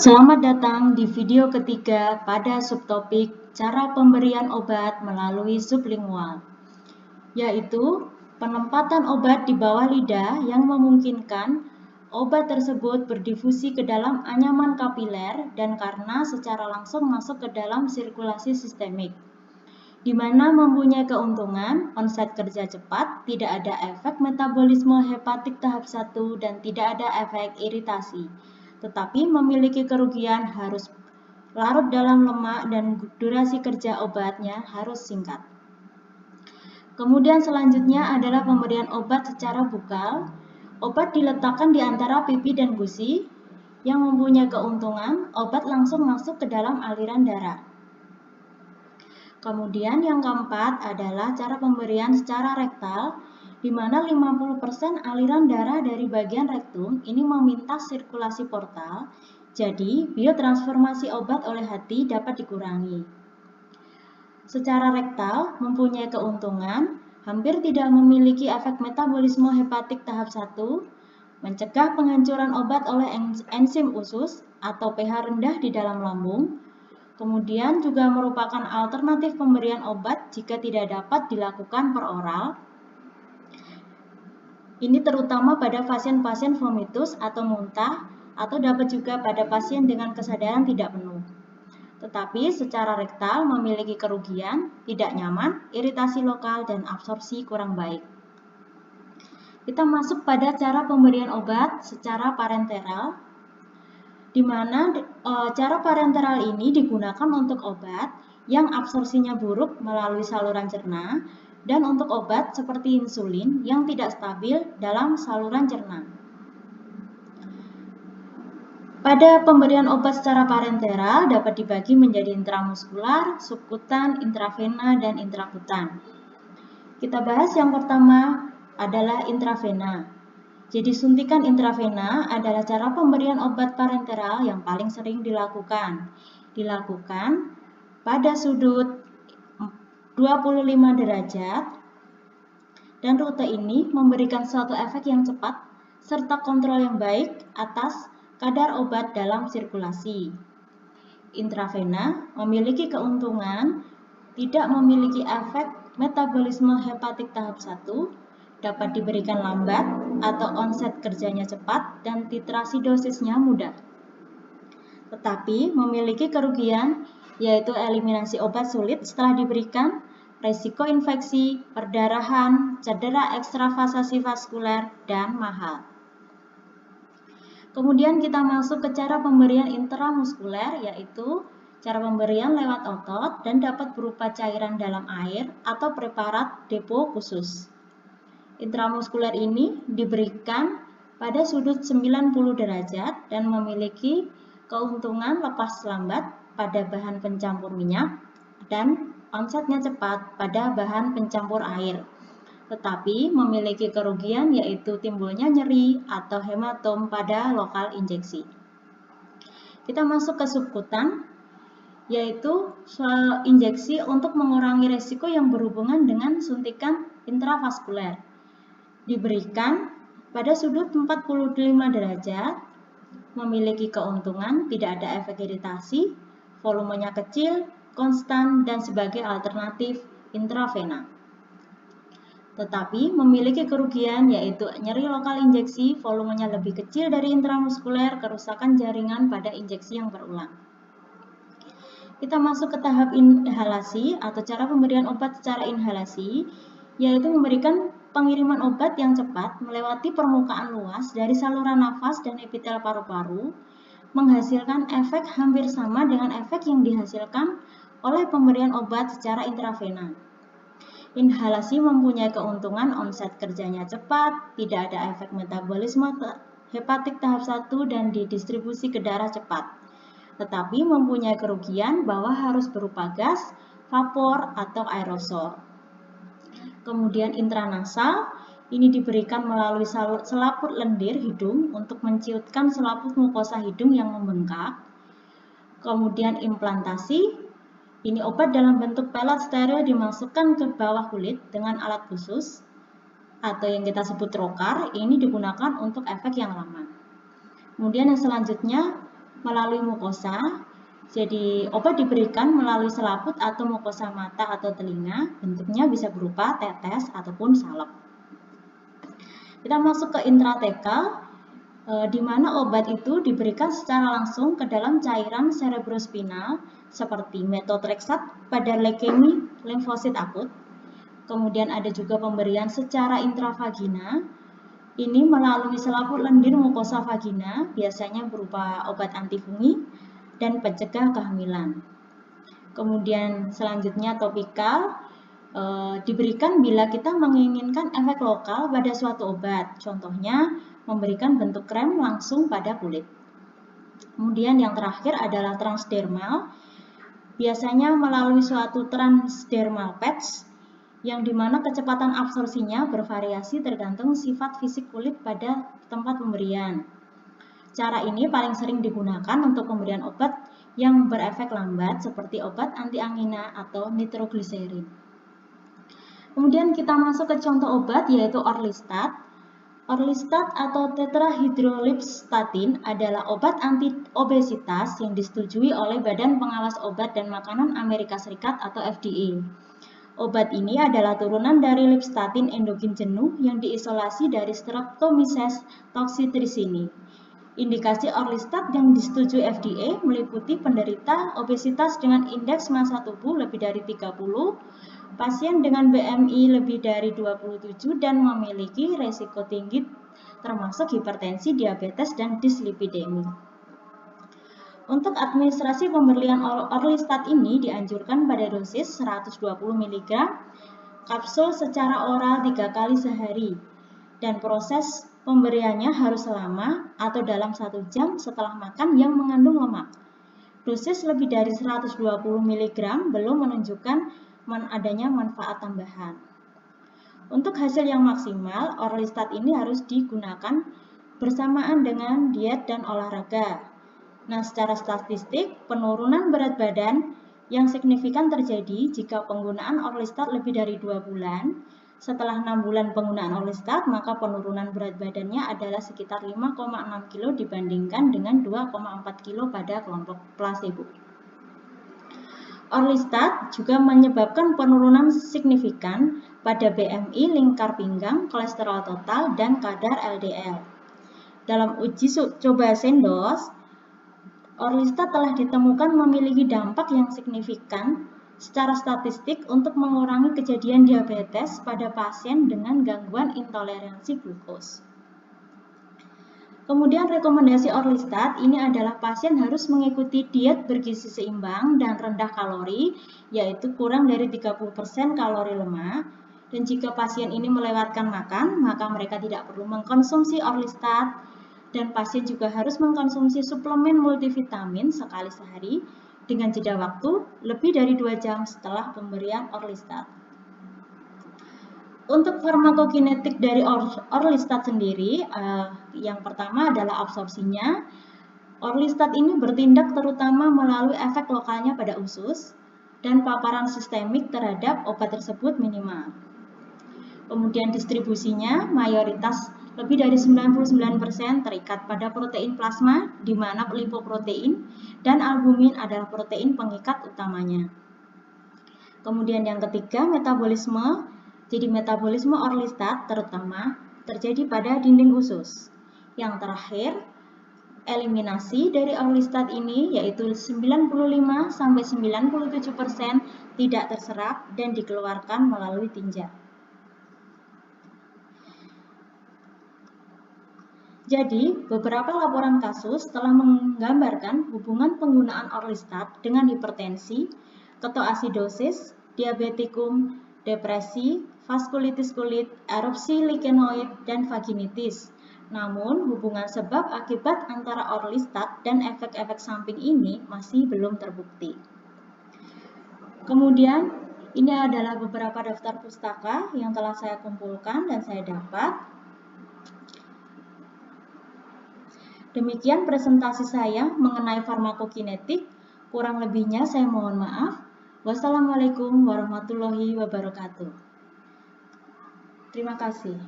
Selamat datang di video ketiga pada subtopik cara pemberian obat melalui sublingual, yaitu penempatan obat di bawah lidah yang memungkinkan obat tersebut berdifusi ke dalam anyaman kapiler dan karena secara langsung masuk ke dalam sirkulasi sistemik, di mana mempunyai keuntungan onset kerja cepat, tidak ada efek metabolisme hepatik tahap 1 dan tidak ada efek iritasi. Tetapi memiliki kerugian harus larut dalam lemak dan durasi kerja obatnya harus singkat. Kemudian selanjutnya adalah pemberian obat secara bukal. Obat diletakkan di antara pipi dan gusi yang mempunyai keuntungan obat langsung masuk ke dalam aliran darah. Kemudian yang keempat adalah cara pemberian secara rektal, di mana 50% aliran darah dari bagian rektum ini memintas sirkulasi portal, jadi biotransformasi obat oleh hati dapat dikurangi. Secara rektal mempunyai keuntungan, hampir tidak memiliki efek metabolisme hepatik tahap 1, mencegah penghancuran obat oleh enzim usus atau pH rendah di dalam lambung. Kemudian juga merupakan alternatif pemberian obat jika tidak dapat dilakukan per oral. Ini terutama pada pasien-pasien vomitus atau muntah atau dapat juga pada pasien dengan kesadaran tidak penuh. Tetapi secara rektal memiliki kerugian, tidak nyaman, iritasi lokal, dan absorpsi kurang baik. Kita masuk pada cara pemberian obat secara parenteral, di mana cara parenteral ini digunakan untuk obat yang absorpsinya buruk melalui saluran cerna dan untuk obat seperti insulin yang tidak stabil dalam saluran cerna. Pada pemberian obat secara parenteral dapat dibagi menjadi intramuskular, subkutan, intravena, dan intrakutan. Kita bahas yang pertama adalah intravena. Jadi suntikan intravena adalah cara pemberian obat parenteral yang paling sering dilakukan. Dilakukan pada sudut 25 derajat dan rute ini memberikan suatu efek yang cepat serta kontrol yang baik atas kadar obat dalam sirkulasi. Intravena memiliki keuntungan tidak memiliki efek metabolisme hepatik tahap 1, dapat diberikan lambat atau onset kerjanya cepat dan titrasi dosisnya mudah. Tetapi memiliki kerugian yaitu eliminasi obat sulit setelah diberikan, resiko infeksi, perdarahan, cedera ekstravasasi vaskuler, dan mahal. Kemudian kita masuk ke cara pemberian intramuskuler, yaitu cara pemberian lewat otot dan dapat berupa cairan dalam air atau preparat depo khusus. Intramuskuler ini diberikan pada sudut 90 derajat dan memiliki keuntungan lepas lambat pada bahan pencampur minyak dan onsetnya cepat pada bahan pencampur air. Tetapi memiliki kerugian yaitu timbulnya nyeri atau hematom pada lokal injeksi. Kita masuk ke subkutan, yaitu injeksi untuk mengurangi resiko yang berhubungan dengan suntikan intravaskuler. Diberikan pada sudut 45 derajat, memiliki keuntungan tidak ada efek iritasi, volumenya kecil, konstan, dan sebagai alternatif intravena. Tetapi memiliki kerugian yaitu nyeri lokal injeksi, volumenya lebih kecil dari intramuskuler, kerusakan jaringan pada injeksi yang berulang. Kita masuk ke tahap inhalasi atau cara pemberian obat secara inhalasi, yaitu memberikan pengiriman obat yang cepat melewati permukaan luas dari saluran nafas dan epitel paru-paru, menghasilkan efek hampir sama dengan efek yang dihasilkan oleh pemberian obat secara intravena. Inhalasi mempunyai keuntungan onset kerjanya cepat, tidak ada efek metabolisme hepatik tahap 1 dan didistribusi ke darah cepat. Tetapi mempunyai kerugian bahwa harus berupa gas, vapor, atau aerosol. Kemudian intranasal, ini diberikan melalui selaput lendir hidung untuk menciutkan selaput mukosa hidung yang membengkak. Kemudian implantasi, ini obat dalam bentuk pelet steril dimasukkan ke bawah kulit dengan alat khusus atau yang kita sebut trokar, ini digunakan untuk efek yang lama. Kemudian yang selanjutnya melalui mukosa. Jadi obat diberikan melalui selaput atau mukosa mata atau telinga, bentuknya bisa berupa tetes ataupun salep. Kita masuk ke intratekal, di mana obat itu diberikan secara langsung ke dalam cairan cerebrospinal seperti methotrexate pada leukemi limfosit akut. Kemudian ada juga pemberian secara intravagina, ini melalui selaput lendir mukosa vagina, biasanya berupa obat antifungi dan pencegah kehamilan. Kemudian selanjutnya topikal, diberikan bila kita menginginkan efek lokal pada suatu obat, contohnya memberikan bentuk krem langsung pada kulit. Kemudian yang terakhir adalah transdermal, biasanya melalui suatu transdermal patch, yang dimana kecepatan absorpsinya bervariasi tergantung sifat fisik kulit pada tempat pemberian. Cara ini paling sering digunakan untuk pemberian obat yang berefek lambat seperti obat antiangina atau nitrogliserin. Kemudian kita masuk ke contoh obat yaitu Orlistat. Orlistat atau tetrahydrolipstatin adalah obat anti-obesitas yang disetujui oleh Badan Pengawas Obat dan Makanan Amerika Serikat atau FDA. Obat ini adalah turunan dari lipstatin endogen jenuh yang diisolasi dari Streptomyces toxitrisini. Indikasi Orlistat yang disetujui FDA meliputi penderita obesitas dengan indeks massa tubuh lebih dari 30, pasien dengan BMI lebih dari 27 dan memiliki resiko tinggi termasuk hipertensi, diabetes, dan dislipidemi. Untuk administrasi pemberian Orlistat ini dianjurkan pada dosis 120 mg kapsul secara oral 3 kali sehari dan proses pemberiannya harus selama atau dalam 1 jam setelah makan yang mengandung lemak. Dosis lebih dari 120 mg belum menunjukkan adanya manfaat tambahan. Untuk hasil yang maksimal, Orlistat ini harus digunakan bersamaan dengan diet dan olahraga. Nah, secara statistik, penurunan berat badan yang signifikan terjadi jika penggunaan Orlistat lebih dari 2 bulan. Setelah 6 bulan penggunaan Orlistat, maka penurunan berat badannya adalah sekitar 5,6 kg dibandingkan dengan 2,4 kg pada kelompok plasebo. Orlistat juga menyebabkan penurunan signifikan pada BMI, lingkar pinggang, kolesterol total, dan kadar LDL. Dalam uji coba Sandoz, Orlistat telah ditemukan memiliki dampak yang signifikan secara statistik untuk mengurangi kejadian diabetes pada pasien dengan gangguan intoleransi glukos. Kemudian rekomendasi Orlistat ini adalah pasien harus mengikuti diet bergizi seimbang dan rendah kalori, yaitu kurang dari 30% kalori lemak. Dan jika pasien ini melewatkan makan, maka mereka tidak perlu mengkonsumsi Orlistat. Dan pasien juga harus mengkonsumsi suplemen multivitamin sekali sehari dengan jeda waktu lebih dari 2 jam setelah pemberian Orlistat. Untuk farmakokinetik dari Orlistat sendiri, yang pertama adalah absorpsinya. Orlistat ini bertindak terutama melalui efek lokalnya pada usus dan paparan sistemik terhadap obat tersebut minimal. Kemudian distribusinya mayoritas lebih dari 99% terikat pada protein plasma, di mana lipoprotein dan albumin adalah protein pengikat utamanya. Kemudian yang ketiga, metabolisme. Jadi metabolisme Orlistat terutama terjadi pada dinding usus. Yang terakhir, eliminasi dari Orlistat ini yaitu 95-97% tidak terserap dan dikeluarkan melalui tinja. Jadi, beberapa laporan kasus telah menggambarkan hubungan penggunaan Orlistat dengan hipertensi, ketoasidosis, diabetikum, depresi, vaskulitis kulit, erupsi likenoid, dan vaginitis. Namun, hubungan sebab akibat antara Orlistat dan efek-efek samping ini masih belum terbukti. Kemudian, ini adalah beberapa daftar pustaka yang telah saya kumpulkan dan saya dapat. Demikian presentasi saya mengenai farmakokinetik. Kurang lebihnya saya mohon maaf. Wassalamualaikum warahmatullahi wabarakatuh. Terima kasih.